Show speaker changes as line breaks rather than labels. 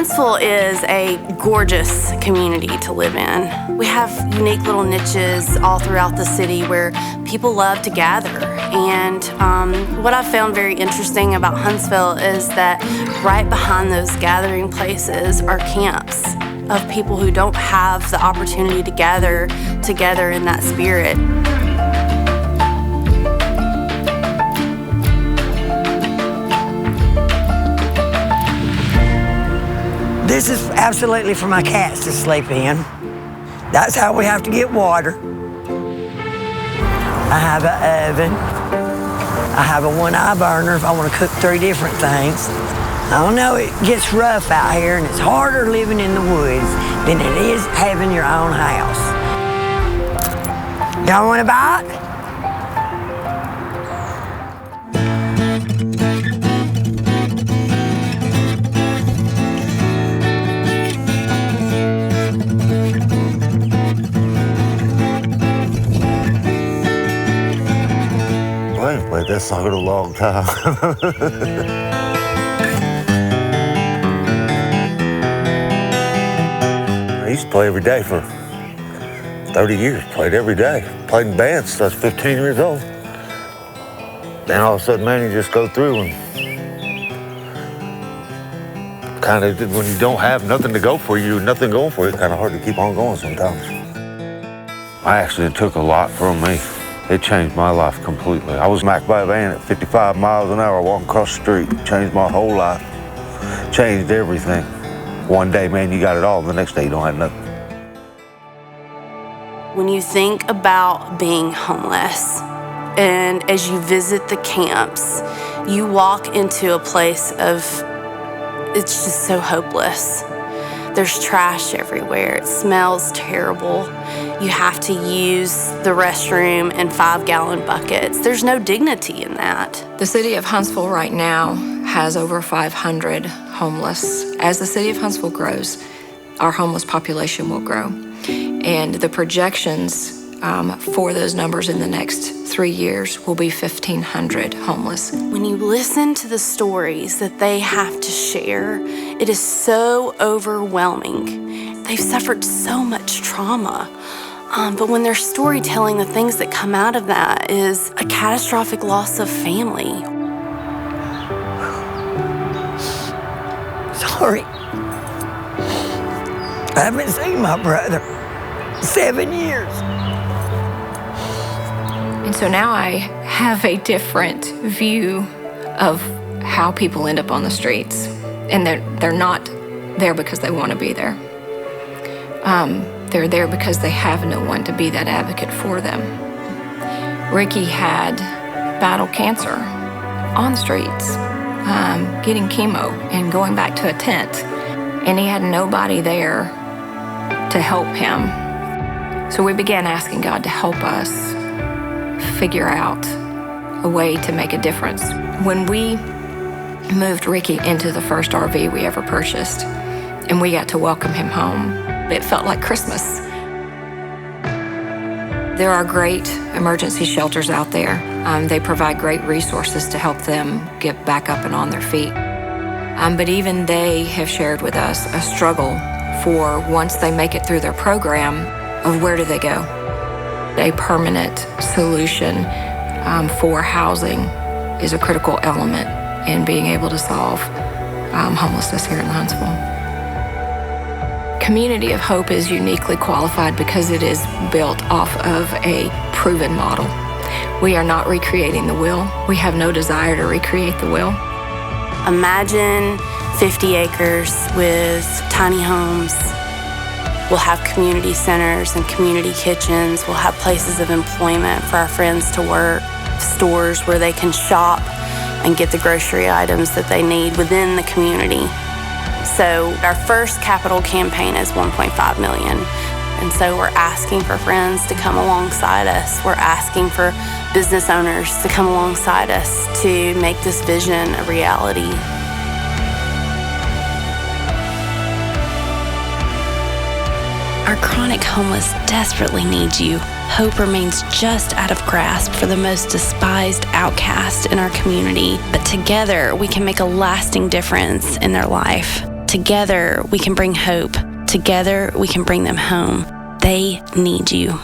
Huntsville is a gorgeous community to live in. We have unique little niches all throughout the city where people love to gather. And what I found very interesting about Huntsville is that right behind those gathering places are camps of people who don't have the opportunity to gather together in that spirit.
This is absolutely for my cats to sleep in. That's how we have to get water. I have an oven. I have a one-eye burner if I want to cook 3 different things. I don't know, it gets rough out here and it's harder living in the woods than it is having your own house. Y'all want a bite?
I ain't played that song in a long time. I used to play every day for 30 years, played every day. Played in bands since I was 15 years old. Then all of a sudden, man, you just go through and kind of, when you don't have nothing to go for you, nothing going for you, it's kind of hard to keep on going sometimes. I actually took a lot from me. It changed my life completely. I was smacked by a van at 55 miles an hour walking across the street. Changed my whole life. Changed everything. One day, man, you got it all. The next day, you don't have nothing.
When you think about being homeless, and as you visit the camps, you walk into a place of, it's just so hopeless. There's trash everywhere. It smells terrible. You have to use the restroom in 5-gallon buckets. There's no dignity in that.
The city of Huntsville right now has over 500 homeless. As the city of Huntsville grows, our homeless population will grow. And the projections for those numbers in the next 3 years will be 1,500 homeless.
When you listen to the stories that they have to share, it is so overwhelming. They've suffered so much trauma. But when they're storytelling, the things that come out of that is a catastrophic loss of family.
Sorry. I haven't seen my brother in 7 years.
And so now I have a different view of how people end up on the streets. And they're not there because they want to be there. They're there because they have no one to be that advocate for them. Ricky had battled cancer on the streets, getting chemo and going back to a tent. And he had nobody there to help him. So we began asking God to help us figure out a way to make a difference. When we moved Ricky into the first RV we ever purchased, and we got to welcome him home, it felt like Christmas. There are great emergency shelters out there. They provide great resources to help them get back up and on their feet. But even they have shared with us a struggle for once they make it through their program, of where do they go? A permanent solution for housing is a critical element in being able to solve homelessness here in Huntsville. Community of Hope is uniquely qualified because it is built off of a proven model. We are not recreating the wheel. We have no desire to recreate the wheel.
Imagine 50 acres with tiny homes. We'll have community centers and community kitchens. We'll have places of employment for our friends to work, stores where they can shop and get the grocery items that they need within the community. So our first capital campaign is $1.5 million. And so we're asking for friends to come alongside us. We're asking for business owners to come alongside us to make this vision a reality. Our chronic homeless desperately needs you. Hope remains just out of grasp for the most despised outcast in our community, but together we can make a lasting difference in their life. Together, we can bring hope. Together, we can bring them home. They need you.